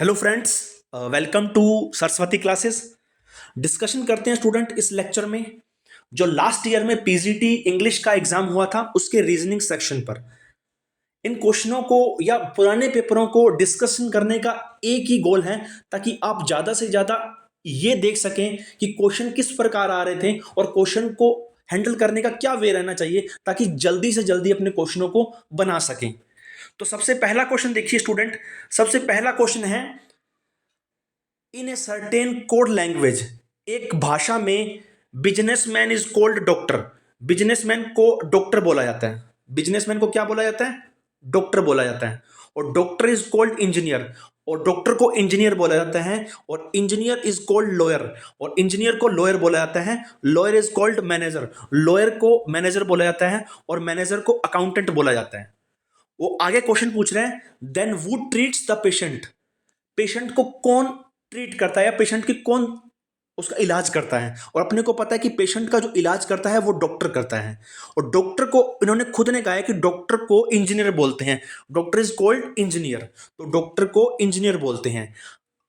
Hello friends, welcome to Saraswati classes. Discussion करते हैं student इस लेक्चर में जो लास्ट ईयर में पीजीटी इंग्लिश का एग्जाम हुआ था उसके रीजनिंग सेक्शन पर इन क्वेश्चनों को या पुराने पेपरों को डिस्कशन करने का एक ही गोल है ताकि आप ज़्यादा से ज़्यादा ये देख सकें कि क्वेश्चन किस प्रकार आ रहे थे और क्वेश्चन को हैंडल करने का क्या वे रहना चाहिए ताकि जल्दी से जल्दी अपने क्वेश्चनों को बना सकें। तो सबसे पहला क्वेश्चन देखिए स्टूडेंट, सबसे पहला क्वेश्चन है इन ए सर्टेन कोड लैंग्वेज। एक भाषा में businessman is called doctor. Businessman को डॉक्टर बोला जाता है। बिजनेसमैन को क्या बोला जाता है? डॉक्टर बोला जाता है। और डॉक्टर इज कॉल्ड इंजीनियर, और डॉक्टर को इंजीनियर बोला जाता है। और इंजीनियर इज कॉल्ड लॉयर, और इंजीनियर को लॉयर बोला जाता है। Lawyer is called manager, lawyer को मैनेजर बोला जाता है। और मैनेजर को अकाउंटेंट बोला जाता है। वो आगे क्वेश्चन पूछ रहे हैं, then who treats the patient. Patient को कौन ट्रीट करता है या पेशेंट की कौन उसका इलाज करता है? और अपने को पता है कि पेशेंट का जो इलाज करता है वो डॉक्टर करता है। और डॉक्टर को इन्होंने खुद ने कहा है कि डॉक्टर को इंजीनियर बोलते हैं। डॉक्टर इज कॉल्ड इंजीनियर, तो डॉक्टर को इंजीनियर बोलते हैं।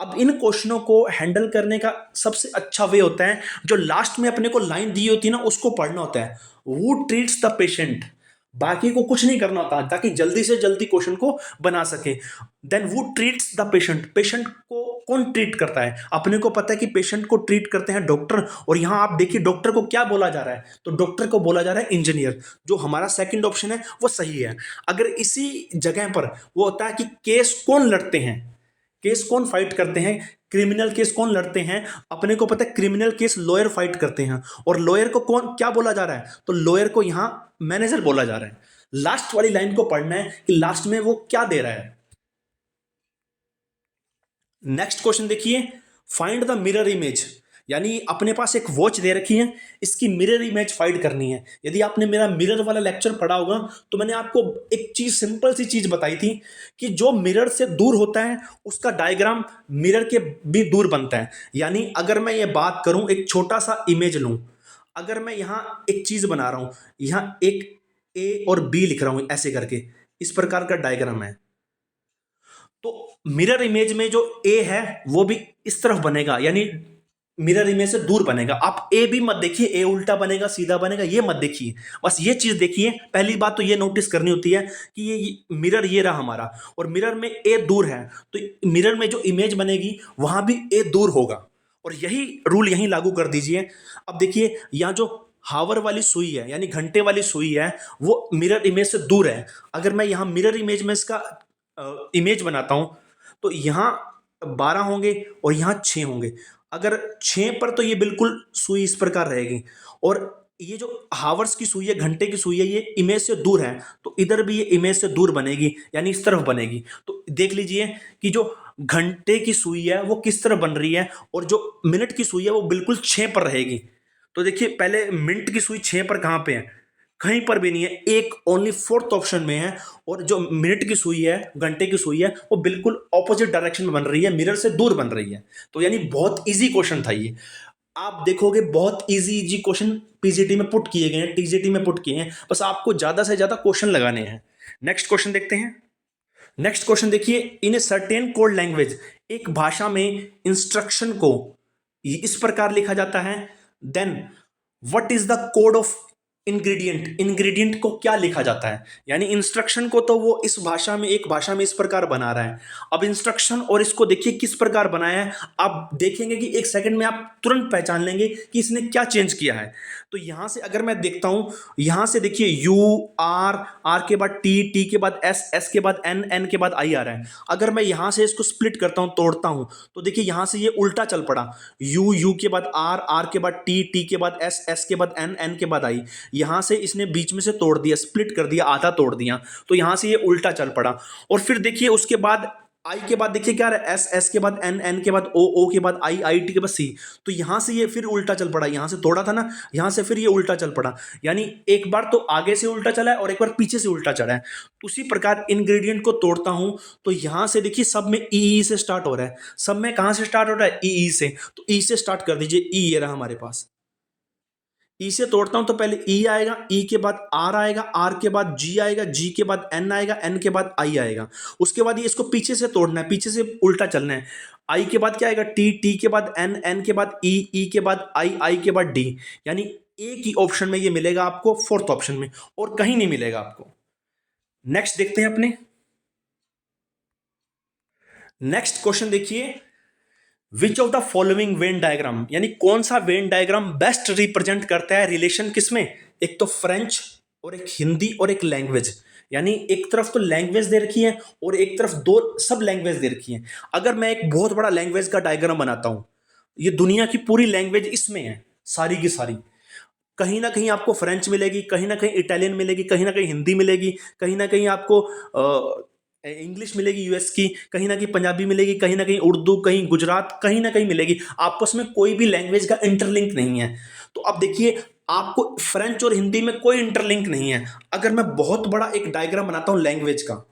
अब इन क्वेश्चनों को हैंडल करने का सबसे अच्छा वे होता है जो लास्ट में अपने को लाइन दी होती है ना, उसको पढ़ना होता है। वो ट्रीट्स द पेशेंट, बाकी को कुछ नहीं करना होता ताकि जल्दी से जल्दी क्वेश्चन को बना सके। देन वो ट्रीट्स द पेशेंट, पेशेंट को कौन ट्रीट करता है? अपने को पता है कि पेशेंट को ट्रीट करते हैं डॉक्टर। और यहां आप देखिए डॉक्टर को क्या बोला जा रहा है, तो डॉक्टर को बोला जा रहा है इंजीनियर। जो हमारा सेकंड ऑप्शन है वो सही है। अगर इसी जगह पर वो होता है कि केस कौन लड़ते हैं, केस कौन फाइट करते हैं, क्रिमिनल केस कौन लड़ते हैं, अपने को पता है क्रिमिनल केस लॉयर फाइट करते हैं। और लॉयर को कौन क्या बोला जा रहा है, तो लॉयर को यहां मैनेजर बोला जा रहा है। लास्ट वाली लाइन को पढ़ना है कि लास्ट में वो क्या दे रहा है। नेक्स्ट क्वेश्चन देखिए, फाइंड द मिरर इमेज। यानी अपने पास एक वॉच दे रखी है, इसकी मिरर इमेज फाइंड करनी है। यदि आपने मेरा मिरर वाला लेक्चर पढ़ा होगा तो मैंने आपको एक चीज, सिंपल सी चीज बताई थी कि जो मिरर से दूर होता है उसका डायग्राम मिरर के भी दूर बनता है। यानी अगर मैं ये बात करूं, एक छोटा सा इमेज लूं, अगर मैं यहां एक चीज बना रहा हूं, यहां एक ए और बी लिख रहा हूं ऐसे करके, इस प्रकार का डायग्राम है, तो मिरर इमेज में जो ए है वो भी इस तरफ बनेगा, यानी मिरर इमेज से दूर बनेगा। आप ए भी मत देखिए, ए उल्टा बनेगा सीधा बनेगा ये मत देखिए, बस ये चीज देखिए। पहली बात तो ये नोटिस करनी होती है कि ये मिरर ये रहा हमारा, और मिरर में ए दूर है, तो मिरर में जो इमेज बनेगी वहां भी ए दूर होगा। और यही रूल यहीं लागू कर दीजिए। अब देखिए यहाँ जो हावर वाली सुई है यानी घंटे वाली सुई है वो मिरर इमेज से दूर है। अगर मैं यहाँ मिरर इमेज में इसका इमेज बनाता हूं तो यहां 12 होंगे और यहां 6 होंगे। अगर 6 पर तो ये बिल्कुल सुई इस प्रकार रहेगी, और ये जो हावर्स की सुई है, घंटे की सुई है, ये इमेज से दूर है, तो इधर भी ये इमेज से दूर बनेगी यानी इस तरफ बनेगी। तो देख लीजिए कि जो घंटे की सुई है वो किस तरफ बन रही है, और जो मिनट की सुई है वो बिल्कुल 6 पर रहेगी। तो देखिए पहले मिनट की सुई 6 पर कहां पे है, कहीं पर भी नहीं है, एक ओनली फोर्थ ऑप्शन में है। और जो मिनट की सुई है, घंटे की सुई है, वो बिल्कुल ऑपोजिट डायरेक्शन में बन रही है, मिरर से दूर बन रही है। तो यानी बहुत इजी क्वेश्चन था ये। आप देखोगे बहुत इजी इजी क्वेश्चन पीजीटी में पुट किए गए हैं, टीजीटी में पुट किए हैं, बस आपको ज्यादा से ज्यादा क्वेश्चन लगाने हैं। नेक्स्ट क्वेश्चन देखते हैं। नेक्स्ट क्वेश्चन देखिए, इन ए सर्टेन कोड लैंग्वेज। एक भाषा में इंस्ट्रक्शन को इस प्रकार लिखा जाता है, then what is the code of ingredient. Ingredient को क्या लिखा जाता है, यानी इंस्ट्रक्शन को तो वो इस भाषा में, एक भाषा में इस प्रकार बना रहा है। अब इंस्ट्रक्शन और इसको देखिए किस प्रकार बनाया है। आप देखेंगे कि एक सेकंड में आप तुरंत पहचान लेंगे कि इसने क्या चेंज किया है। तो यहां से अगर मैं देखता हूं, यहां से देखिए यू आर, आर के बाद टी, टी के बाद एस, एस के बाद एन, एन के बाद आई आ रहा है। अगर मैं यहां से इसको स्प्लिट करता हूं, तोड़ता हूं, तो देखिए यहां से ये उल्टा चल पड़ा। यू, यू के बाद आर, आर के बाद टी, टी के बाद एस, एस के बाद एन, एन के बाद आई। यहां से इसने बीच में से तोड़ दिया, स्प्लिट कर दिया, आधा तोड़ दिया, तो यहां से ये उल्टा चल पड़ा। और फिर देखिए उसके बाद आई के बाद देखिए क्या है, एस, एस के बाद एन, एन के बाद ओ, ओ के बाद आई, आई टी के बाद सी। तो यहां से ये फिर उल्टा चल पड़ा, यहां से तोड़ा था ना, यहां से फिर ये उल्टा चल पड़ा। यानी एक बार तो आगे से उल्टा चला है और एक बार पीछे से उल्टा चला है। उसी प्रकार इंग्रेडिएंट को तोड़ता हूं तो यहां से देखिए सब में ई से स्टार्ट हो रहा है। सब में कहां से स्टार्ट हो रहा है, ई से। तो ई से स्टार्ट कर दीजिए, ई ये रहा हमारे पास। ई से तोड़ता हूं तो पहले ई आएगा, ई के बाद आर आएगा, आर के बाद जी आएगा, जी के बाद एन आएगा, एन के बाद आई आएगा। उसके बाद ये इसको पीछे से तोड़ना है, पीछे से उल्टा चलना है। आई के बाद क्या आएगा, टी, टी के बाद एन, एन के बाद ई, ई के बाद आई, आई के बाद डी। यानी एक ही ऑप्शन में ये मिलेगा आपको, फोर्थ ऑप्शन में, और कहीं नहीं मिलेगा आपको। नेक्स्ट देखते हैं अपने नेक्स्ट क्वेश्चन देखिए, विच of the following Venn diagram, यानी कौन सा वेन डायग्राम बेस्ट रिप्रेजेंट करता है रिलेशन किसमें, एक तो फ्रेंच और एक हिंदी और एक लैंग्वेज। यानी एक तरफ तो लैंग्वेज दे रखी है और एक तरफ दो सब लैंग्वेज दे रखी है। अगर मैं एक बहुत बड़ा लैंग्वेज का डायग्राम बनाता हूं, ये दुनिया की पूरी लैंग्वेज इसमें है, सारी की सारी। कहीं ना कहीं आपको फ्रेंच मिलेगी, कहीं ना कहीं इटालियन मिलेगी, कहीं ना कहीं हिंदी मिलेगी, कहीं ना कहीं आपको इंग्लिश मिलेगी यूएस की, कहीं ना कहीं पंजाबी मिलेगी, कहीं ना कहीं उर्दू, कहीं गुजरात, कहीं ना कहीं मिलेगी। आपस में कोई भी लैंग्वेज का इंटरलिंक नहीं है। तो अब देखिए, आपको फ्रेंच और हिंदी में कोई इंटरलिंक नहीं है। अगर मैं बहुत बड़ा एक डायग्राम बनाता हूं लैंग्वेज का,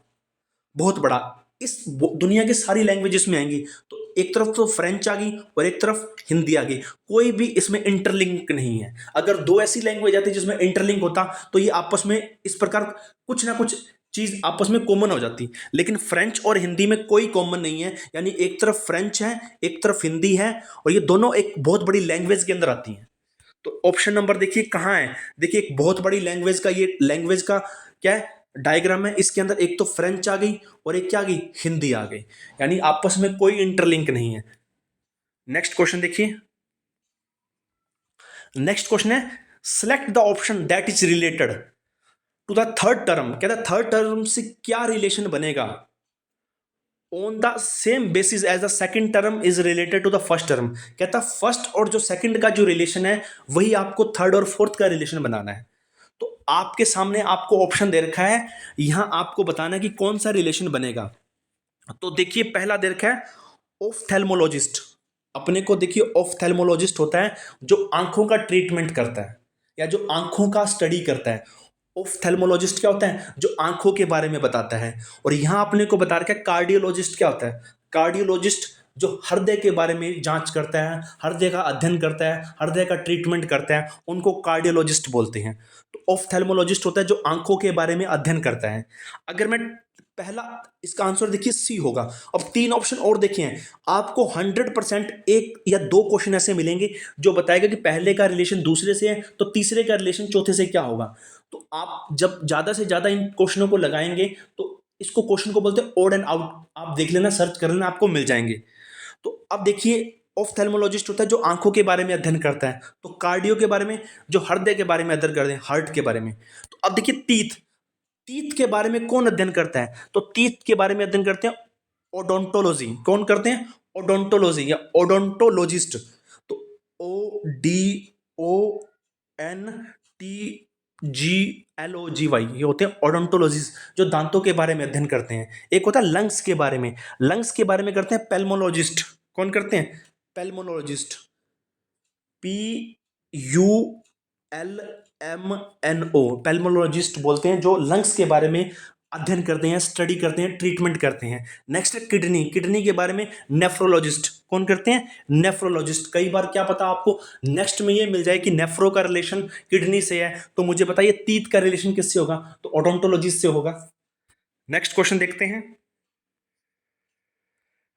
बहुत बड़ा, इस दुनिया की सारी लैंग्वेजेस में आएंगी, तो एक तरफ तो फ्रेंच आ गई और एक तरफ हिंदी आ गई, कोई भी इसमें इंटरलिंक नहीं है। अगर दो ऐसी लैंग्वेज आती जिसमें इंटरलिंक होता तो ये आपस में इस प्रकार कुछ ना कुछ चीज आपस में कॉमन हो जाती, लेकिन फ्रेंच और हिंदी में कोई कॉमन नहीं है। यानी एक तरफ फ्रेंच है, एक तरफ हिंदी है, और ये दोनों एक बहुत बड़ी लैंग्वेज के अंदर आती हैं। तो ऑप्शन नंबर देखिए कहाँ है, देखिए एक बहुत बड़ी लैंग्वेज का, ये लैंग्वेज का क्या है, डायग्राम है। इसके अंदर एक तो फ्रेंच आ गई और एक क्या आ गई, हिंदी आ गई। यानी आपस में कोई इंटरलिंक नहीं है। नेक्स्ट क्वेश्चन देखिए, नेक्स्ट क्वेश्चन है, select the option that is related to the third term. कहता है थर्ड टर्म से क्या रिलेशन बनेगा, on the same basis as the second term is related to the first term. कहता first और जो सेकंड का जो रिलेशन है वही आपको थर्ड और फोर्थ का रिलेशन बनाना है। तो आपके सामने आपको ऑप्शन दे रखा है, यहां आपको बताना है कि कौन सा रिलेशन बनेगा। तो देखिए पहला दे रखा है ऑफ्थेल्मोलॉजिस्ट। अपने को देखिए ऑफ्थेल्मोलॉजिस्ट होता है जो आंखों का ट्रीटमेंट करता है या जो आंखों का स्टडी करता है। ऑफ्थेल्मोलॉजिस्ट क्या होता है, जो आंखों के बारे में बताता है। और यहां अपने को बता रखा है कार्डियोलॉजिस्ट क्या होता है, कार्डियोलॉजिस्ट जो हृदय के बारे में जांच करता है, हृदय का अध्ययन करता है, हृदय का ट्रीटमेंट करता है, उनको कार्डियोलॉजिस्ट बोलते हैं। तो ऑफ्थेल्मोलॉजिस्ट होता है जो आंखों के बारे में अध्ययन करता है। अगर मैं पहला, इसका आंसर देखिए सी होगा। अब तीन ऑप्शन और देखिए, आपको 100% एक या दो क्वेश्चन ऐसे मिलेंगे जो बताएगा कि पहले का रिलेशन दूसरे से है तो तीसरे का रिलेशन चौथे से क्या होगा। तो आप जब ज्यादा से ज्यादा इन क्वेश्चनों को लगाएंगे तो इसको क्वेश्चन को बोलते हैं ओड एंड आउट। आप देख लेना, सर्च कर लेना, आपको मिल जाएंगे। तो अब देखिए ऑफ्थेल्मोलॉजिस्ट होता है जो आंखों के बारे में अध्ययन करता है, तो कार्डियो के बारे में, जो हृदय के बारे में अध्ययन करते हैं, हार्ट के बारे में। तो अब देखिए टीथ, टीथ के बारे में कौन अध्ययन करता है, तो टीथ के बारे में अध्ययन करते हैं ओडोंटोलॉजी। कौन करते हैं, ओडोंटोलॉजी या ओडोंटोलॉजिस्ट। तो O D O N T G L O G Y, ये होते हैं ओडोंटोलॉजिस्ट जो दांतों के बारे में अध्ययन करते हैं। एक होता है लंग्स के बारे में, लंग्स के बारे में करते हैं पेल्मोलॉजिस्ट। कौन करते हैं, pulmonologist, P U L M N O, pulmonologist बोलते हैं जो लंग्स के बारे में अध्ययन करते हैं, स्टडी करते हैं, ट्रीटमेंट करते हैं। नेक्स्ट है किडनी, किडनी के बारे में नेफ्रोलॉजिस्ट। कौन करते हैं, नेफ्रोलॉजिस्ट। कई बार क्या पता आपको नेक्स्ट में ये मिल जाए कि नेफ्रो का रिलेशन किडनी से है, तो मुझे बताइए तीत का रिलेशन किससे होगा, तो ओडोंटोलॉजिस्ट से होगा। नेक्स्ट क्वेश्चन देखते हैं।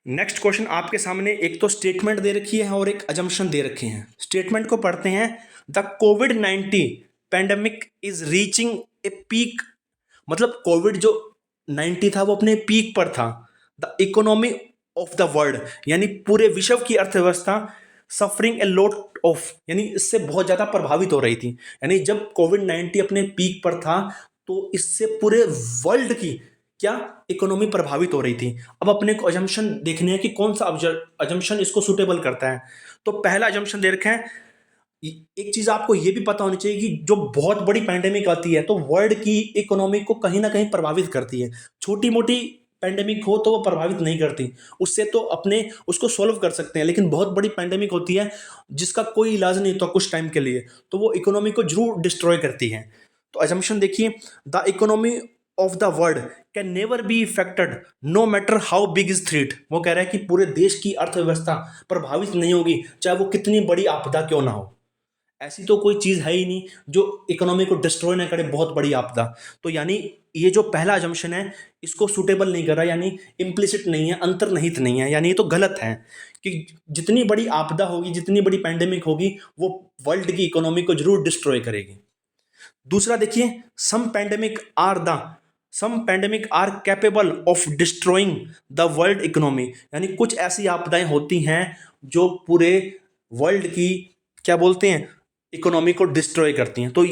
नेक्स्ट क्वेश्चन आपके सामने एक तो स्टेटमेंट दे रखी है और एक अजम्पशन दे रखे हैं। स्टेटमेंट को पढ़ते हैं, the covid pandemic is reaching a peak. मतलब कोविड जो 90 था वो अपने पीक पर था। The economy of the world, यानी पूरे विश्व की अर्थव्यवस्था सफरिंग ए लॉट ऑफ, यानी इससे बहुत ज्यादा प्रभावित हो रही थी। यानी जब कोविड-19 अपने पीक पर था तो इससे पूरे वर्ल्ड की क्या इकोनॉमी प्रभावित हो रही थी। अब अपने को अजम्पशन देखने हैं कि कौन सा अजम्पशन इसको सुटेबल करता है। तो पहला अजम्पशन दे रखे हैं, एक चीज आपको यह भी पता होनी चाहिए कि जो बहुत बड़ी पैंडेमिक आती है तो वर्ल्ड की इकोनॉमी को कहीं ना कहीं प्रभावित करती है। छोटी मोटी पैंडेमिक हो तो वो प्रभावित नहीं करती, उससे तो अपने उसको सॉल्व कर सकते हैं। लेकिन बहुत बड़ी पैंडेमिक होती है जिसका कोई इलाज नहीं होता कुछ टाइम के लिए, तो वो इकोनॉमी को जरूर डिस्ट्रॉय करती है। तो अजम्पशन देखिए, the economy of the world can never be affected no matter how big is threat. वो कह रहा है कि पूरे देश की अर्थव्यवस्था प्रभावित नहीं होगी चाहे वो कितनी बड़ी आपदा क्यों ना हो। ऐसी तो कोई चीज़ है ही नहीं जो इकोनॉमी को डिस्ट्रॉय ना करे, बहुत बड़ी आपदा। तो यानी ये जो पहला अजम्पशन है इसको सूटेबल नहीं कर रहा, यानी इम्प्लिसिट नहीं है, अंतर्निहित नहीं है, यानी ये तो गलत है कि जितनी बड़ी आपदा होगी, जितनी बड़ी पैंडेमिक होगी, वो वर्ल्ड की इकोनॉमी को जरूर डिस्ट्रॉय करेगी। दूसरा देखिए, some pandemic are capable of destroying the world economy, यानी कुछ ऐसी आपदाएं होती हैं जो पूरे वर्ल्ड की, क्या बोलते हैं, इकोनॉमी को डिस्ट्रॉय करती हैं। तो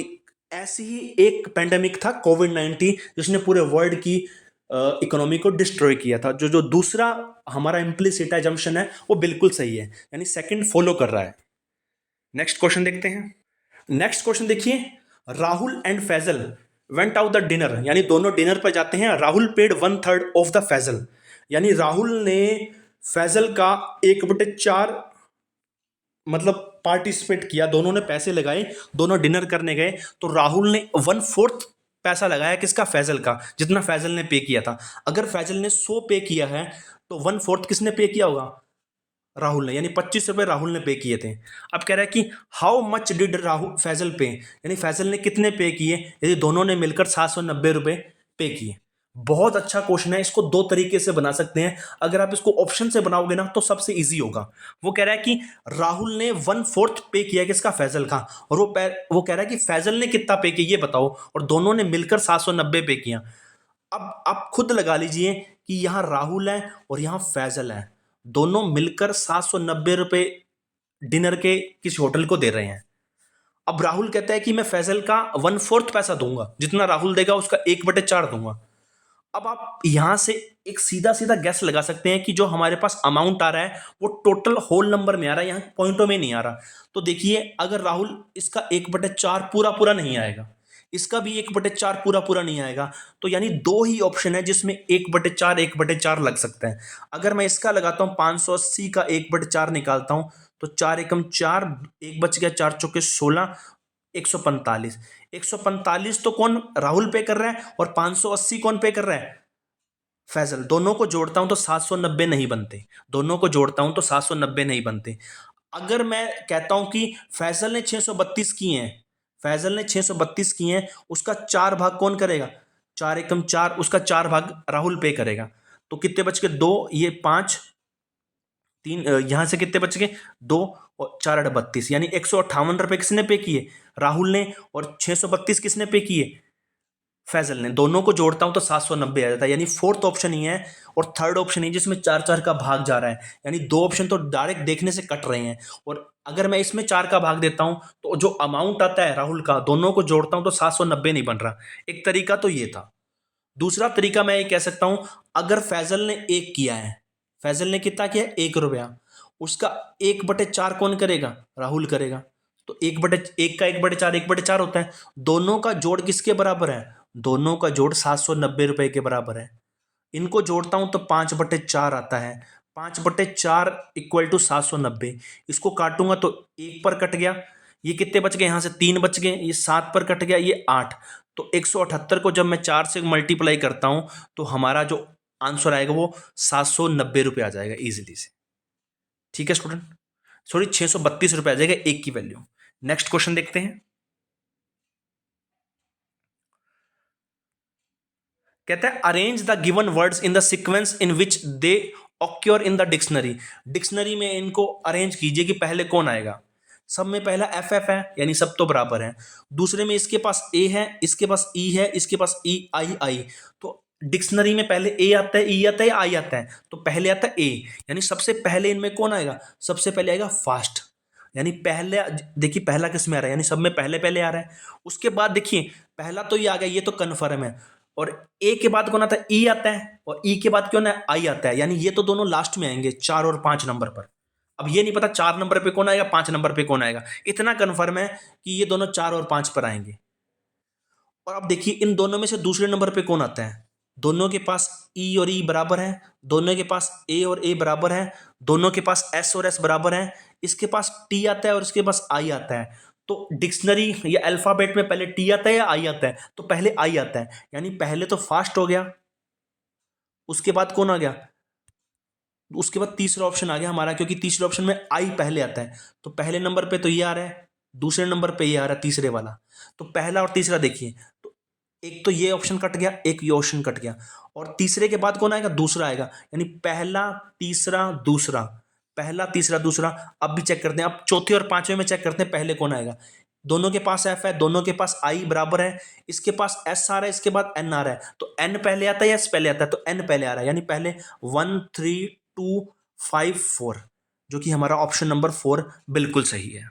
ऐसी ही एक पैंडेमिक था कोविड-19, जिसने पूरे वर्ल्ड की इकोनॉमी को डिस्ट्रॉय किया था। जो जो दूसरा हमारा इम्प्लिसिट एजम्पशन है वो बिल्कुल सही है, यानी सेकंड फॉलो कर रहा है। नेक्स्ट क्वेश्चन देखते हैं। नेक्स्ट क्वेश्चन देखिए, Rahul and Faizal went out the dinner, यानी दोनों डिनर पर जाते हैं। Rahul paid 1/3 of the Faizal, यानी राहुल ने फैजल का 1/4 मतलब पार्टिसिपेट किया, दोनों ने पैसे लगाए, दोनों डिनर करने गए, तो राहुल ने 1/4 पैसा लगाया किसका, फैजल का, जितना फैजल ने पे किया था। अगर फैजल ने 100 पे किया है तो 1/4 किसने पे किया होगा, राहुल ने, यानी 25 रुपए राहुल ने पे किए थे। अब कह रहा है कि how much did Rahul Faizal pay, यानी फैजल ने कितने पे किए, यदि दोनों ने मिलकर 790 रुपए पे किए। बहुत अच्छा क्वेश्चन है, इसको दो तरीके से बना सकते हैं। अगर आप इसको ऑप्शन से बनाओगे ना तो सबसे इजी होगा। वो कह रहा है कि राहुल ने 1/4 पे किया किसका, फैजल का, और वो कह रहा है कि फैजल ने कितना पे किया ये बताओ, और दोनों ने मिलकर 790 पे किया। अब आप खुद लगा लीजिए कि यहां राहुल है और यहां फैजल है, दोनों मिलकर 790 रुपए डिनर के किसी होटल को दे रहे हैं। अब राहुल कहता है कि मैं फैजल का 1/4 पैसा दूंगा, जितना राहुल देगा उसका 1/4 दूंगा। अब आप यहां से एक सीधा सीधा गैस लगा सकते हैं कि जो हमारे पास अमाउंट आ रहा है वो टोटल होल नंबर में आ रहा है, यहां पॉइंटों में नहीं आ रहा। तो देखिए, अगर राहुल इसका 1/4 पूरा पूरा नहीं आएगा, इसका भी 1/4 पूरा पूरा नहीं आएगा, तो यानी दो ही ऑप्शन है जिसमें 1/4 लग सकता है। अगर मैं इसका लगाता हूं 580 का 1/4 निकालता हूं, तो 4 एकम 4, एक बच गया, 4 चौके 16, 145। 145 तो कौन, राहुल पे कर रहा है, और 580 कौन पे कर रहा है, फैजल। दोनों को जोड़ता हूं तो 790 नहीं बनते, दोनों को जोड़ता हूं तो 790 नहीं बनते। अगर मैं कहता हूं कि फैजल ने 632 किए हैं, फैजल ने 632 किए हैं, उसका 4 भाग कौन करेगा, 4 एकम 4, उसका 4 भाग राहुल पे करेगा। तो कितने बच गए, 2, ये 5, 3, यहां से कितने बच गए, 2 और 4 8 32, यानी 158 रुपए किसने पे किए, राहुल ने, और 632 किसने पे किए, फैजल ने। दोनों को जोड़ता हूं तो 790 आ जाता है, यानी फोर्थ ऑप्शन ही है। और थर्ड ऑप्शन ही जिसमें 4 4 का भाग जा रहा है, यानी दो ऑप्शन तो डायरेक्ट देखने से कट रहे हैं। और अगर मैं इसमें 4 का भाग देता हूं तो जो अमाउंट आता है राहुल का, दोनों को जोड़ता हूं तो 790 नहीं बन रहा। एक तरीका तो ये था। दूसरा तरीका मैं ये कह सकता हूं, अगर फैजल ने 1 किया है, फैजल ने कितना किया, 1 रुपया, उसका 1/4 कौन करेगा, राहुल करेगा। तो 1/1 का 1/4 1/4 होता है। दोनों का जोड़ किसके बराबर है, दोनों का जोड़ 790 रुपए के बराबर है। इनको जोड़ता हूं तो 5/4 आता है। 5/4 इक्वल टू 790। इसको काटूंगा तो 1 पर कट गया, ये कितने बच गए, यहां से 3 बच गए, ये 7 पर कट गया, ये 8। तो 178 को जब मैं 4 से मल्टीप्लाई करता हूं तो हमारा जो आंसर आएगा वो 790 रुपये आ जाएगा इजीली से। ठीक है स्टूडेंट, सॉरी 632 रुपये आ जाएगा एक की वैल्यू। नेक्स्ट क्वेश्चन देखते हैं। कहता है arrange the given words in the sequence in which they occur in the dictionary. Dictionary में इनको अरेंज कीजिए कि पहले कौन आएगा। सब में पहला एफ एफ है, यानी सब तो बराबर है। दूसरे में इसके पास ए है, इसके पास ई है, इसके पास ई आई आई। तो डिक्शनरी में पहले ए आता है, ई आता है, आई आता है, तो पहले आता है ए, यानी सबसे पहले इनमें कौन आएगा, सबसे पहले आएगा फास्ट। यानी पहले देखिए पहला किस में आ रहा है, यानी सब में पहले पहले आ रहा है। उसके बाद देखिए पहला तो ये आ गया, ये तो कन्फर्म है। और ए के बाद कौन आता है, ई आता है, और ई के बाद कौन है, आई आता है, यानी ये तो दोनों लास्ट में आएंगे 4 और 5 नंबर पर। अब ये नहीं पता 4 नंबर पे कौन आएगा, 5 नंबर पे कौन आएगा, इतना कन्फर्म है कि ये दोनों 4 और 5 पर आएंगे। और अब देखिए इन दोनों में से दूसरे नंबर पे कौन आता है, दोनों के पास ई और ई बराबर है, दोनों के पास ए और ए बराबर है, दोनों के पास एस और एस बराबर है, इसके पास टी आता है और इसके पास आई आता है। तो डिक्शनरी या अल्फाबेट में पहले टी आता है या आई आता है, तो पहले आई आता है, यानी पहले तो फास्ट हो गया। उसके बाद कौन आ गया, उसके बाद तीसरा ऑप्शन आ गया हमारा, क्योंकि तीसरे ऑप्शन में आई पहले आता है, तो पहले नंबर पे तो ये आ रहा है। दूसरे नंबर पे ये आ रहा है तीसरे वाला। तो पहला और तीसरा देखिए, तो एक तो ये ऑप्शन कट गया, एक ये ऑप्शन कट गया, और तीसरे के बाद कौन आएगा? दूसरा आएगा, यानी पहला तीसरा दूसरा, पहला तीसरा दूसरा। अब भी चेक करते हैं, अब चौथे और पांचवें में चेक करते हैं पहले कौन आएगा। दोनों के पास एफ है, दोनों के पास आई बराबर है, इसके पास एस आ रहा है, इसके बाद एन आ रहा है, तो एन पहले आता है या एस पहले आता है? तो एन पहले आ रहा है, यानी पहले 1 3 2 5 4, जो कि हमारा ऑप्शन नंबर 4 बिल्कुल सही है।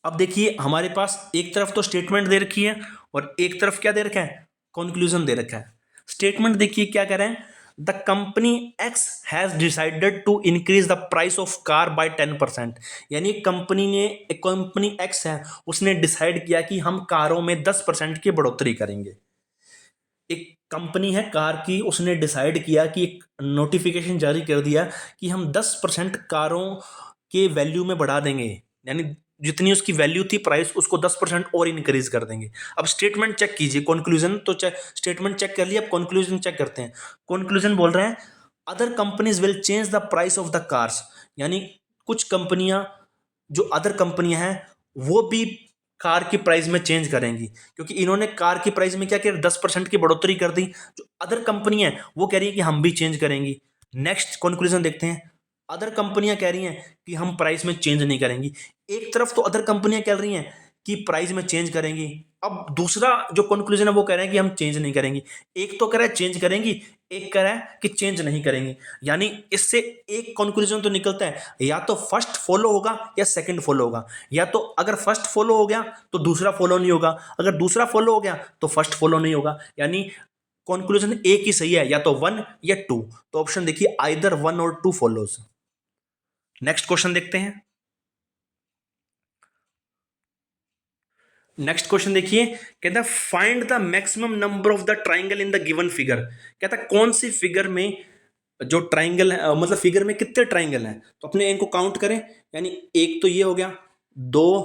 अब देखिए हमारे पास एक तरफ तो स्टेटमेंट दे रखी है और एक तरफ क्या दे रखा है? कंक्लूजन दे रखा है। स्टेटमेंट देखिए क्या कह रहे हैं, the company X has decided to increase the price of car by 10%, यानी कंपनी एक्स है, उसने डिसाइड किया कि हम कारों में 10% की बढ़ोतरी करेंगे। एक कंपनी है कार की, उसने डिसाइड किया कि एक नोटिफिकेशन जारी कर दिया कि हम 10% कारों के वैल्यू में बढ़ा देंगे, यानी जितनी उसकी वैल्यू थी प्राइस, उसको 10% और इंक्रीज कर देंगे। अब स्टेटमेंट चेक कीजिए, कंक्लूजन तो स्टेटमेंट चेक कर लिया, अब कंक्लूजन चेक करते हैं। कंक्लूजन बोल रहे हैं other companies will change the price of the cars, यानी कुछ कंपनियां, जो अदर कंपनियां हैं, वो भी कार की प्राइस में चेंज करेंगी, क्योंकि इन्होंने कार की प्राइस में क्या किया? 10% की बढ़ोतरी कर दी। जो अदर कंपनी है वो कह रही है कि हम भी चेंज करेंगी। नेक्स्ट कंक्लूजन देखते हैं, अदर कंपनियां कह रही हैं कि हम प्राइस में चेंज नहीं करेंगी। एक तरफ तो अदर कंपनियां कह रही हैं कि प्राइस में चेंज करेंगी, अब दूसरा जो कंक्लूजन है वो कह रहे हैं कि हम चेंज नहीं करेंगी। एक तो कह रहा है चेंज करेंगी, एक कह रहा है कि चेंज नहीं करेंगी, यानी इससे एक कंक्लूजन तो निकलता है, या तो फर्स्ट फॉलो होगा या सेकंड फॉलो होगा। या तो अगर फर्स्ट फॉलो हो गया तो दूसरा फॉलो नहीं होगा, अगर दूसरा फॉलो हो गया तो फर्स्ट फॉलो नहीं होगा, यानी कंक्लूजन एक ही सही है, या तो 1 या 2। तो ऑप्शन देखिए आइदर 1 और 2 फॉलोज। नेक्स्ट क्वेश्चन देखते हैं। नेक्स्ट क्वेश्चन देखिए, कहता है find the maximum number of the triangle in the given figure. कहता है कौन सी फिगर में जो ट्राइंगल है, मतलब फिगर में कितने ट्राइंगल हैं, तो अपने इनको काउंट करें। यानी एक तो ये हो गया, 2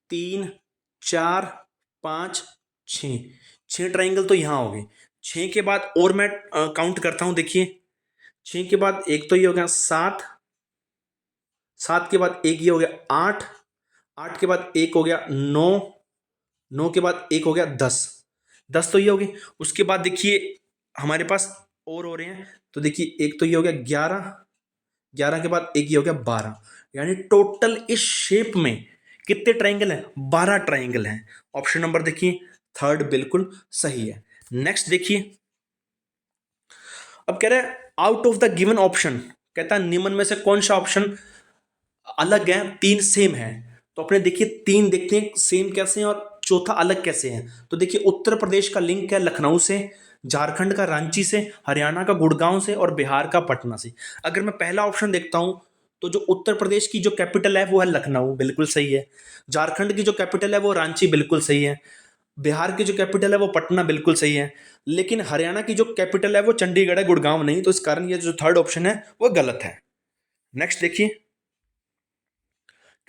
3 4 5 6, 6 ट्राइंगल तो यहां हो गए। 6 के बाद और मैं काउंट करता हूं, देखिए 6 के बाद एक तो ये हो गया 7, 7 के बाद एक ये हो गया 8, 8 के बाद एक हो गया 9, 9 के बाद एक हो गया 10, 10 तो ये हो गई। उसके बाद देखिए हमारे पास और हो रहे हैं, तो देखिए एक तो ये हो गया 11, 11 के बाद एक ये हो गया 12, यानी टोटल इस शेप में कितने ट्राइंगल हैं? 12 ट्राइंगल हैं। ऑप्शन नंबर देखिए थर्ड बिल्कुल सही है। नेक्स्ट देखिए, अब कह रहा है out of the given option, कहता है निम्न में से कौन सा ऑप्शन अलग है, तीन सेम है। तो अपने देखिए तीन देखते हैं सेम कैसे हैं और चौथा अलग कैसे है। तो देखिए उत्तर प्रदेश का लिंक है लखनऊ से, झारखंड का रांची से, हरियाणा का गुड़गांव से और बिहार का पटना से। अगर मैं पहला ऑप्शन देखता हूं, तो जो उत्तर प्रदेश की जो कैपिटल है वो है लखनऊ, बिल्कुल सही है। झारखंड की जो कैपिटल है वो रांची, बिल्कुल सही है। बिहार की जो कैपिटल है वो पटना, बिल्कुल सही है। लेकिन हरियाणा की जो कैपिटल है वो चंडीगढ़ है, गुड़गांव नहीं। तो इस कारण ये जो थर्ड ऑप्शन है वो गलत है। नेक्स्ट देखिए,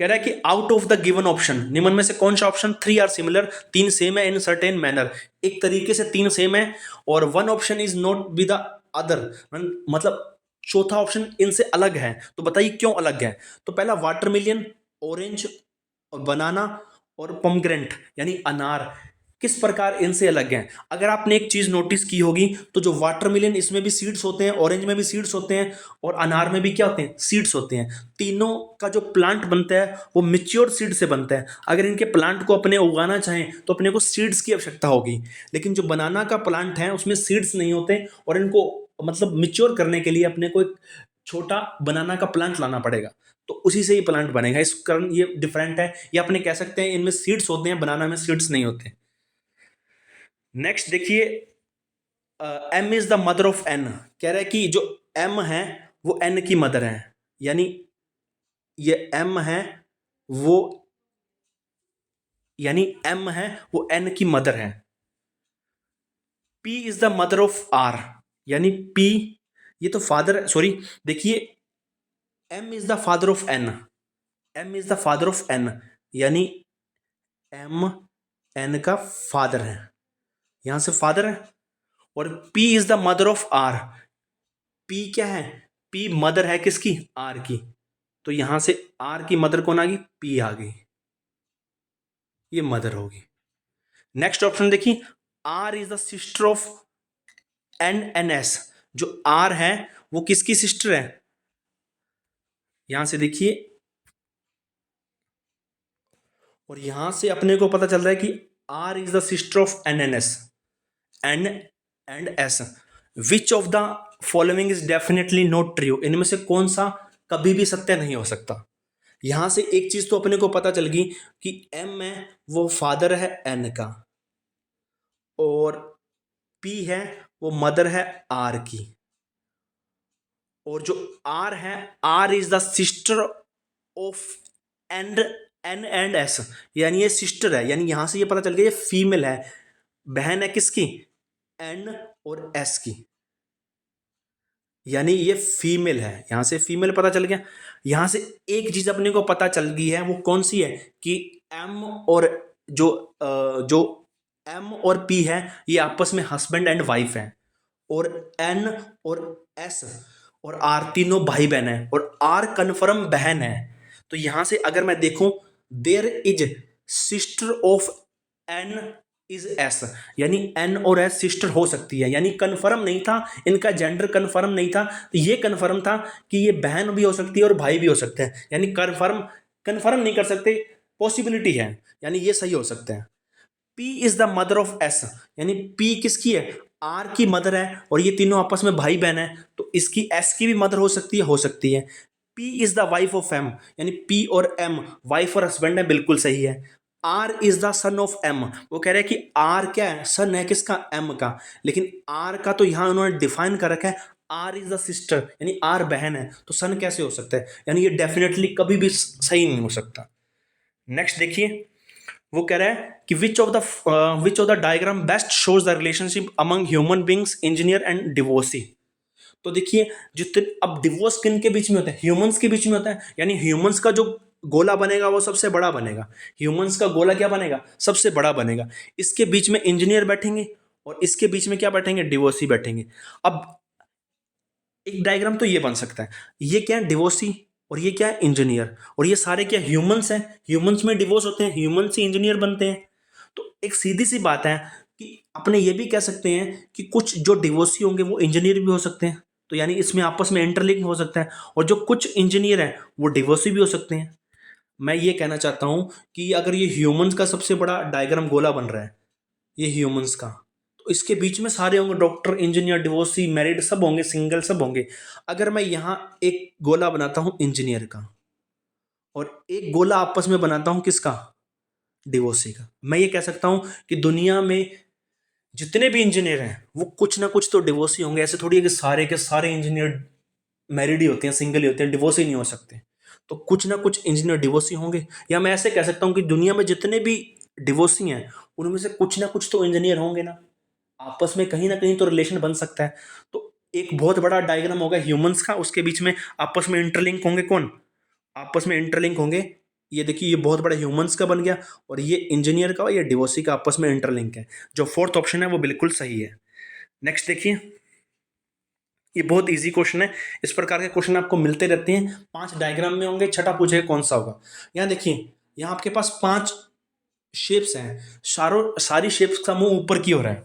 कह रहा है कि out of the given option निम्न में से कौन सा ऑप्शन 3 आर सिमिलर, तीन सेम है इन सर्टेन मैनर, एक तरीके से तीन सेम है, और one option is not be the other, मतलब चौथा ऑप्शन इनसे अलग है। तो बताइए क्यों अलग है। तो पहला वाटरमेलन, ऑरेंज, बनाना और पोमग्रेनेट यानी अनार, किस प्रकार इनसे अलग हैं। अगर आपने एक चीज नोटिस की होगी, तो जो वाटरमेलन इसमें भी सीड्स होते हैं, ऑरेंज में भी सीड्स होते हैं, और अनार में भी क्या होते हैं? सीड्स होते हैं। तीनों का जो प्लांट बनता है वो मिच्योर सीड से बनता है। अगर इनके प्लांट को अपने उगाना चाहें तो अपने को सीड्स की आवश्यकता होगी, लेकिन जो बनाना का प्लांट है उसमें सीड्स नहीं होते, और इनको मतलब मिच्योर करने के लिए अपने को एक छोटा बनाना का प्लांट लाना पड़ेगा, तो उसी से ये प्लांट बनेगा। इस कारण ये डिफरेंट है, या अपने कह सकते हैं इनमें सीड्स होते हैं, बनाना में सीड्स नहीं होते। नेक्स्ट देखिए, M is the mother of N, कह रहा है कि जो एम है वो एन की मदर है, यानी ये एम है वो, यानी एम है वो एन की मदर है। P is the mother of R, यानी पी, ये तो फादर, सॉरी देखिए, M is the father of N, M is the father of N, यानी एम एन का फादर है, यहां से फादर है। और P is the mother of R, P क्या है? पी मदर है किसकी? आर की। तो यहां से आर की मदर कौन आ गई, पी आ गई, ये मदर होगी। नेक्स्ट ऑप्शन देखिए, R is the sister of N N S. जो आर है वो किसकी सिस्टर है, यहां से देखिए, और यहां से अपने को पता चल रहा है कि R is the sister of N N S, N and S. Which of the following is definitely not true, इनमें से कौन सा कभी भी सत्य नहीं हो सकता। यहां से एक चीज तो अपने को पता चल गई कि एम है वो फादर है एन का, और पी है वो मदर है आर की, और जो आर है, R is the sister of and N and S, यानी ये सिस्टर है, यानी यहां से ये पता चल गया ये फीमेल है, बहन है किसकी, एन और एस की, यानी ये फीमेल है, यहां से फीमेल पता चल गया। यहां से एक चीज अपने को पता चल गई है, वो कौन सी है कि एम और जो एम और पी है ये आपस में हस्बैंड एंड वाइफ है, और एन और एस और आर तीनों भाई बहन है, और आर कन्फर्म बहन है। तो यहां से अगर मैं देखूं, there is sister of N is S, यानी एन और एस सिस्टर हो सकती है, यानी कन्फर्म नहीं था, इनका जेंडर कन्फर्म नहीं था, तो ये कन्फर्म था कि ये बहन भी हो सकती है और भाई भी हो सकते हैं, यानी कन्फर्म कन्फर्म नहीं कर सकते, पॉसिबिलिटी है, यानी ये सही हो सकते हैं। P is the mother of S, यानी पी किसकी है, आर की मदर है, और ये तीनों आपस में भाई बहन है, तो इसकी एस की भी मदर हो सकती है, हो सकती है। P is the wife of M, यानी पी और एम वाइफ और हस्बैंड है, बिल्कुल सही है। R is the son of M, वो कह रहे हैं कि आर क्या है, सन है किसका, एम का, लेकिन आर का तो यहां उन्होंने डिफाइन कर रखा है, आर इज द सिस्टर, यानी आर बहन है, तो सन कैसे हो सकता है, यानी ये डेफिनेटली कभी भी सही नहीं हो सकता। नेक्स्ट देखिए, वो कह रहा है कि विच of the diagram best shows the relationship among human beings, engineer and divorcee. तो देखिए, जितने अब डिवोर्स किन के बीच में होता है, ह्यूमंस के बीच में होता है, यानी ह्यूमंस का जो गोला बनेगा वो सबसे बड़ा बनेगा, ह्यूमंस का गोला क्या बनेगा, सबसे बड़ा बनेगा। इसके बीच में इंजीनियर बैठेंगे, और इसके बीच में क्या बैठेंगे, डिवोर्सी बैठेंगे। अब एक डायग्राम तो ये बन सकता है, ये क्या है, डिवोर्सी, और ये क्या है, इंजीनियर, और ये सारे क्या, ह्यूमंस हैं, ह्यूमंस में डिवोर्स होते हैं, ह्यूमंस से इंजीनियर बनते हैं। तो एक सीधी सी बात है कि अपने ये भी कह सकते हैं कि कुछ जो डिवोर्सी होंगे वो इंजीनियर भी हो सकते हैं, तो यानी इसमें आपस में इंटरलिंक हो सकता है, और जो कुछ इंजीनियर हैं वो डिवोर्सी भी हो सकते हैं। मैं ये कहना चाहता हूं कि अगर ये ह्यूमंस का सबसे बड़ा डायग्राम गोला बन रहा है, ये ह्यूमंस का, तो इसके बीच में सारे होंगे, डॉक्टर, इंजीनियर, डिवोर्सी, मैरिड सब होंगे, सिंगल सब होंगे। अगर मैं यहाँ एक गोला बनाता हूँ इंजीनियर का, और एक गोला आपस में बनाता हूँ किसका, डिवोर्सी का, मैं ये कह सकता हूँ कि दुनिया में जितने भी इंजीनियर हैं वो कुछ ना कुछ तो डिवोर्सी होंगे। ऐसे थोड़ी है कि सारे के सारे इंजीनियर मैरिड ही होते हैं, सिंगल ही होते हैं, डिवोर्स ही नहीं हो सकते। तो कुछ ना कुछ इंजीनियर डिवोर्सी होंगे, या मैं ऐसे कह सकता हूँ कि दुनिया में जितने भी डिवोर्सी हैं उनमें से कुछ ना कुछ तो इंजीनियर होंगे ना, आपस में कहीं ना कहीं तो रिलेशन बन सकता है। तो एक बहुत बड़ा डायग्राम होगा ह्यूमंस का, उसके बीच में आपस में इंटरलिंक होंगे, कौन, आपस में इंटरलिंक होंगे। ये देखिए, ये बहुत बड़ा ह्यूमंस का बन गया, और ये इंजीनियर का और ये डिवोर्सी का आपस में इंटरलिंक है। जो फोर्थ ऑप्शन है वो बिल्कुल सही है। नेक्स्ट देखिए, ये बहुत इजी क्वेश्चन है, इस प्रकार के क्वेश्चन आपको मिलते रहते हैं, 5 डायग्राम में होंगे, छठा पूछेगा कौन सा होगा। यहाँ देखिए, यहाँ आपके पास 5 शेप्स हैं, सारी शेप्स का मुंह ऊपर की ओर है,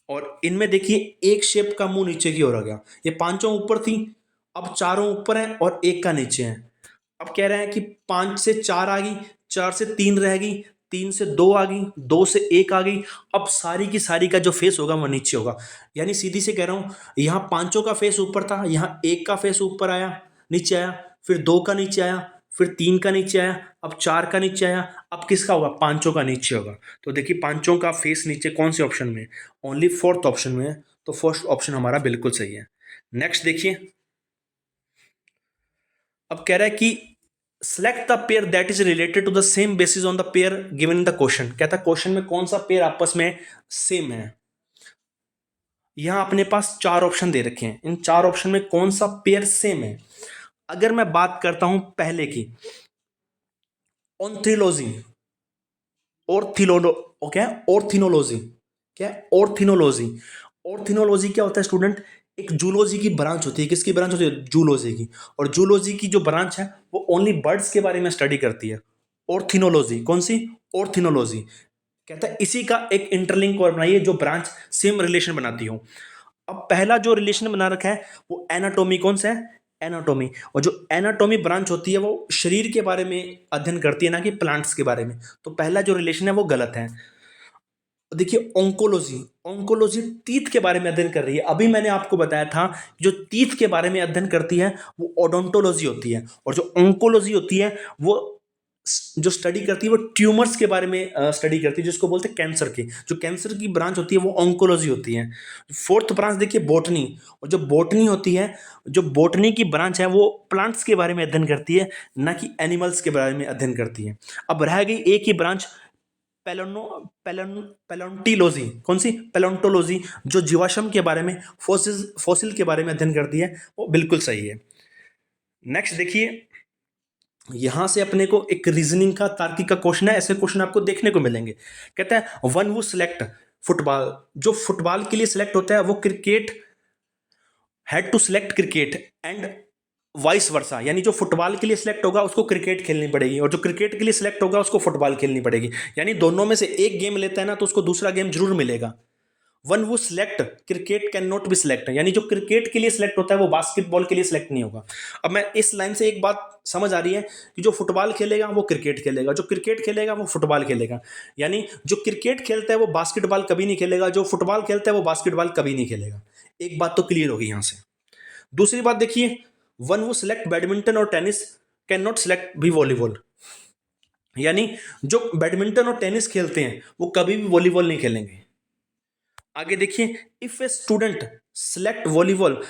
और इनमें देखिए एक शेप का मुंह नीचे की ओर आ गया। ये पांचों ऊपर थी, अब चारों ऊपर हैं और एक का नीचे है। अब कह रहे हैं कि 5 से 4 आ गई, 4 से 3 रह गई, 3 से 2 आ गई, 2 से 1 आ गई। अब सारी की सारी का जो फेस होगा वो नीचे होगा, यानी सीधी से कह रहा हूं, यहाँ पांचों का फेस ऊपर था, यहाँ एक का फेस ऊपर आया, नीचे आया, फिर 2 का नीचे आया, फिर 3 का नीचे आया, अब 4 का नीचे आया, अब किसका होगा, पांचों का नीचे होगा। तो देखिए, पांचों का फेस नीचे कौन से ऑप्शन में, ओनली फोर्थ ऑप्शन में है, तो फर्स्ट ऑप्शन हमारा बिल्कुल सही है। नेक्स्ट देखिए, अब कह रहा है कि select the pair that is related to the same basis on the pair given in the question. कहता है क्वेश्चन में कौन सा पेयर आपस में सेम है। यहां अपने पास 4 ऑप्शन दे रखे हैं, इन 4 ऑप्शन में कौन सा पेयर सेम है। अगर मैं बात करता हूं पहले की, ऑन्थोलॉजी, ऑर्थिनोलॉजी, क्या है ऑर्थिनोलॉजी, ऑर्थिनोलॉजी क्या होता है स्टूडेंट, एक जूलॉजी की ब्रांच होती है, किसकी ब्रांच होती है? जूलॉजी की। और जूलॉजी की जो ब्रांच है वो ओनली बर्ड्स के बारे में स्टडी करती है। ऑर्थिनोलॉजी, कौन सी? ऑर्थिनोलॉजी। कहता है इसी का एक इंटरलिंक और बनाइए जो ब्रांच सेम रिलेशन बनाती हो। अब पहला जो रिलेशन बना रखा है वो एनाटॉमी, कौन सा है? एनाटॉमी। और जो एनाटॉमी ब्रांच होती है वो शरीर के बारे में अध्ययन करती है, ना कि प्लांट्स के बारे में। तो पहला जो रिलेशन है वो गलत है। देखिए ओंकोलॉजी, ओंकोलॉजी तीत के बारे में अध्ययन कर रही है। अभी मैंने आपको बताया था जो तीत के बारे में अध्ययन करती है वो ओडोंटोलॉजी होती है, और जो ओंकोलॉजी होती है वो जो स्टडी करती है वो ट्यूमर्स के बारे में स्टडी करती है, जिसको बोलते हैं कैंसर की। जो कैंसर की ब्रांच होती है वो ओंकोलॉजी होती है। फोर्थ ब्रांच देखिए बॉटनी। और जो बॉटनी होती है, जो बॉटनी की ब्रांच है वो प्लांट्स के बारे में अध्ययन करती है, ना कि एनिमल्स के बारे में अध्ययन करती है। अब रह गई एक ही ब्रांच, पेलोनो पेलोन पेलोन्टोलॉजी। कौन सी? पेलोन्टोलॉजी, जो जीवाश्म के बारे में, फॉसिल के बारे में अध्ययन करती है। वो बिल्कुल सही है। नेक्स्ट देखिए, यहां से अपने को एक रीजनिंग का, तार्किक का क्वेश्चन है। ऐसे क्वेश्चन आपको देखने को मिलेंगे। कहता है वन हु सिलेक्ट फुटबॉल, जो फुटबॉल के लिए सिलेक्ट होता है वो cricket had to select cricket and vice versa. यानी जो फुटबॉल के लिए सिलेक्ट होगा उसको क्रिकेट खेलनी पड़ेगी, और जो क्रिकेट के लिए सिलेक्ट होगा उसको फुटबॉल खेलनी पड़ेगी। यानी दोनों में से एक गेम लेता है ना तो उसको दूसरा गेम जरूर मिलेगा। वन वो select cricket can not be select, यानी जो क्रिकेट के लिए सिलेक्ट होता है वो बास्केटबॉल के लिए सिलेक्ट नहीं होगा। अब मैं इस लाइन से एक बात समझ आ रही है कि जो फुटबॉल खेलेगा वो क्रिकेट खेलेगा, जो क्रिकेट खेलेगा वो फुटबॉल खेलेगा। यानी जो क्रिकेट खेलता है वो बास्केटबॉल कभी नहीं खेलेगा, जो फुटबॉल खेलता है वो बास्केटबॉल कभी नहीं खेलेगा। एक बात तो क्लियर होगी यहां से। दूसरी बात देखिए, वन वो सिलेक्ट बैडमिंटन और टेनिस कैन नॉट सिलेक्ट भी वॉलीबॉल। यानी जो बैडमिंटन और टेनिस खेलते हैं वो कभी भी वॉलीबॉल नहीं खेलेंगे। आगे देखिए, if a student select volleyball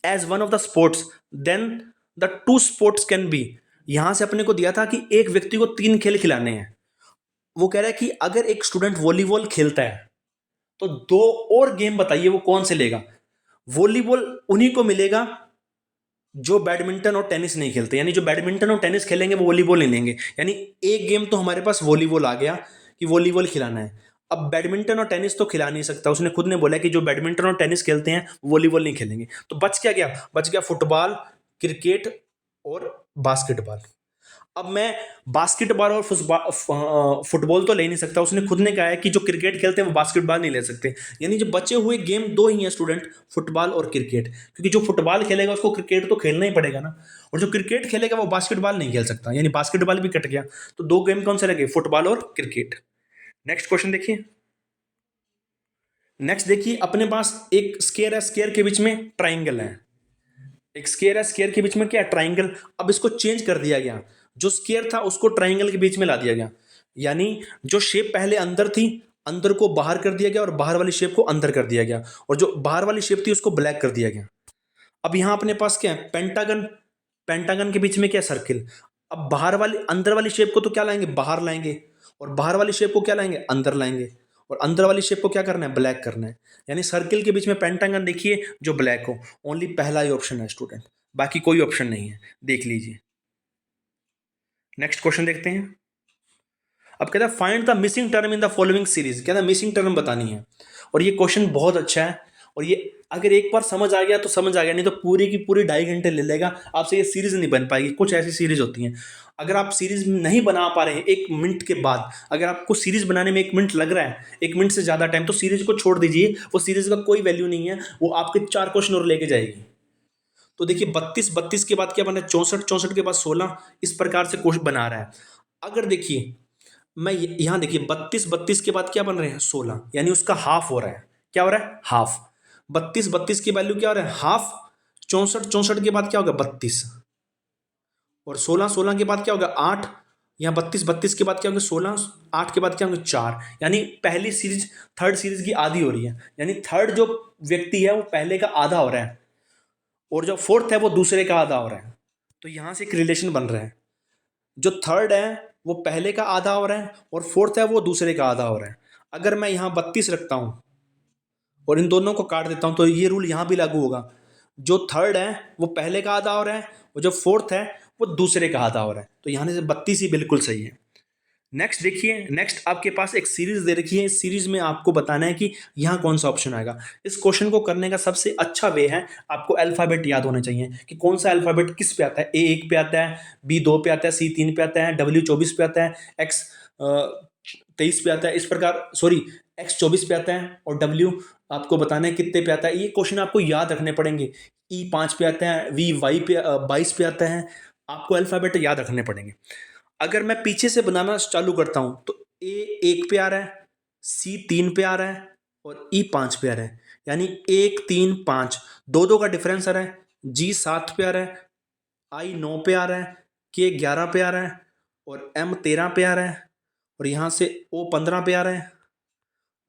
as one of the sports then the two sports can be. यहां से अपने को दिया था कि एक व्यक्ति को 3 खेल खिलाने हैं। वो कह रहा है कि अगर एक स्टूडेंट वॉलीबॉल खेलता है तो 2 और गेम बताइए वो कौन से लेगा। वॉलीबॉल उन्हीं को मिलेगा जो बैडमिंटन और टेनिस नहीं खेलते, यानी जो बैडमिंटन और टेनिस खेलेंगे वो वॉलीबॉल नहीं लेंगे। यानी एक गेम तो हमारे पास वॉलीबॉल आ गया कि वॉलीबॉल खिलाना है। अब बैडमिंटन और टेनिस तो खिला नहीं सकता, उसने खुद ने बोला कि जो बैडमिंटन और टेनिस खेलते हैं वॉलीबॉल नहीं खेलेंगे। तो बच क्या गया? बच गया फुटबॉल, क्रिकेट और बास्केटबॉल। अब मैं बास्केटबॉल और फुटबॉल तो ले नहीं सकता, उसने खुद ने कहा है कि जो क्रिकेट खेलते हैं वो बास्केटबॉल नहीं ले सकते। यानी जो बचे हुए गेम 2 ही हैं स्टूडेंट, फुटबॉल और क्रिकेट। क्योंकि जो फुटबॉल खेलेगा उसको क्रिकेट तो खेलना ही पड़ेगा ना, और जो क्रिकेट खेलेगा वो बास्केटबॉल नहीं खेल सकता, यानी बास्केटबॉल भी कट गया। तो 2 गेम कौन से लगे? फुटबॉल और क्रिकेट। नेक्स्ट क्वेश्चन देखिए। नेक्स्ट देखिए, अपने पास एक स्क्वायर है, स्क्वायर के बीच में ट्राइंगल है। एक स्क्वायर है, स्क्वायर के बीच में क्या है? ट्राइंगल। अब इसको चेंज कर दिया गया, जो स्क्वायर था उसको ट्राइंगल के बीच में ला दिया गया। यानी जो शेप पहले अंदर थी, अंदर को बाहर कर दिया गया और बाहर वाली शेप को अंदर कर दिया गया, और जो बाहर वाली शेप थी उसको ब्लैक कर दिया गया। अब यहां अपने पास क्या है? पेंटागन। पेंटागन के बीच में क्या? सर्किल। अब बाहर वाली, अंदर वाली शेप को तो क्या लाएंगे? बाहर लाएंगे, और बाहर वाली शेप को क्या लाएंगे? अंदर लाएंगे, और अंदर वाली शेप को क्या करना है? ब्लैक करना है। यानी सर्किल के बीच में पेंटागन देखिए जो ब्लैक हो। ओनली पहला ही ऑप्शन है स्टूडेंट, बाकी कोई ऑप्शन नहीं है, देख लीजिए। नेक्स्ट क्वेश्चन देखते हैं। अब कहता है find the missing term in the following series. कहता है मिसिंग टर्म बतानी है, और ये क्वेश्चन बहुत अच्छा है। और ये अगर एक बार समझ आ गया तो समझ आ गया, नहीं तो पूरी की पूरी 2.5 घंटे ले लेगा आपसे, ये सीरीज नहीं बन पाएगी। कुछ ऐसी सीरीज होती हैं, अगर आप सीरीज नहीं बना पा रहे हैं 1 मिनट के बाद, अगर आपको सीरीज बनाने में 1 मिनट लग रहा है, 1 मिनट से ज़्यादा टाइम, तो सीरीज को छोड़ दीजिए। वो सीरीज का कोई वैल्यू नहीं है, वो आपके 4 क्वेश्चन और लेके जाएगी। तो देखिए 32, 32 के बाद क्या बना है? 64, 64 के बाद 16। इस प्रकार से क्वेश्चन बना रहा है। अगर देखिए मैं यहां देखिए 32, 32 के बाद क्या बन रहे हैं? 16, यानी उसका हाफ हो रहा है। क्या हो रहा है? हाफ। 32, 32 की वैल्यू क्या हो रहा है? हाफ। 64, 64 के बाद क्या होगा? 32, और 16, 16 के बाद क्या होगा? 8। यहाँ 32, 32 के बाद क्या होगा? 16, 8 के बाद क्या होंगे? 4। यानी पहली सीरीज थर्ड सीरीज की आधी हो रही है, यानी थर्ड जो व्यक्ति है वो पहले का आधा हो रहा है, और जो फोर्थ है वो दूसरे का आधा हो रहा है। तो यहां से एक रिलेशन बन रहा है, जो थर्ड है वो पहले का आधा हो रहा है, और फोर्थ है वो दूसरे का आधा हो रहा है। अगर मैं यहाँ 32 रखता हूं और इन दोनों को काट देता हूं तो ये रूल यहां भी लागू होगा। जो थर्ड है वो पहले का आधा हो रहा है, और जो फोर्थ है वो दूसरे का आधा हो रहा है। तो यहाँ से 32 ही बिल्कुल सही है। नेक्स्ट देखिए, नेक्स्ट आपके पास एक सीरीज दे रखी है। इस सीरीज में आपको बताना है कि यहाँ कौन सा ऑप्शन आएगा। इस क्वेश्चन को करने का सबसे अच्छा वे है, आपको अल्फाबेट याद होने चाहिए कि कौन सा अल्फाबेट किस पे आता है। ए 1 पे आता है, बी 2 पे आता है, सी 3 पे आता है, डब्ल्यू 24 पे आता है, एक्स 23 पे आता है, इस प्रकार सॉरी एक्स 24 पे आता है, और डब्ल्यू आपको बताना है कितने पे आता है। ये क्वेश्चन आपको याद रखने पड़ेंगे। ई 5 पे आता है, वी वाई पे 22 पे आता है। आपको अल्फाबेट याद रखने पड़ेंगे। अगर मैं पीछे से बनाना चालू करता हूं तो ए 1 पे आ रहा है, सी 3 पे आ रहा है, और ई 5 पे आ रहा है। यानी 1 3 5 दो दो का डिफरेंस आ रहा है। जी 7 पे आ रहा है, आई 9 पे आ रहा है, के 11 पे आ रहा है, और एम 13 पे आ रहा है, और यहां से ओ 15 पे आ रहा है,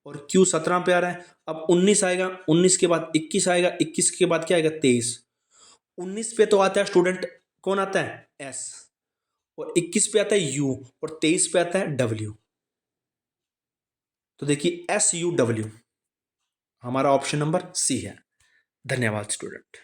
और क्यू 17 पे आ रहा है। अब 19 आएगा, 19 के बाद 21 आएगा, 21 के बाद क्या आएगा 23। 19 पे तो आता है स्टूडेंट, कौन आता है एस, और 21 पे आता है यू, और 23 पे आता है डब्ल्यू। तो देखिए SUW हमारा ऑप्शन नंबर सी है। धन्यवाद स्टूडेंट।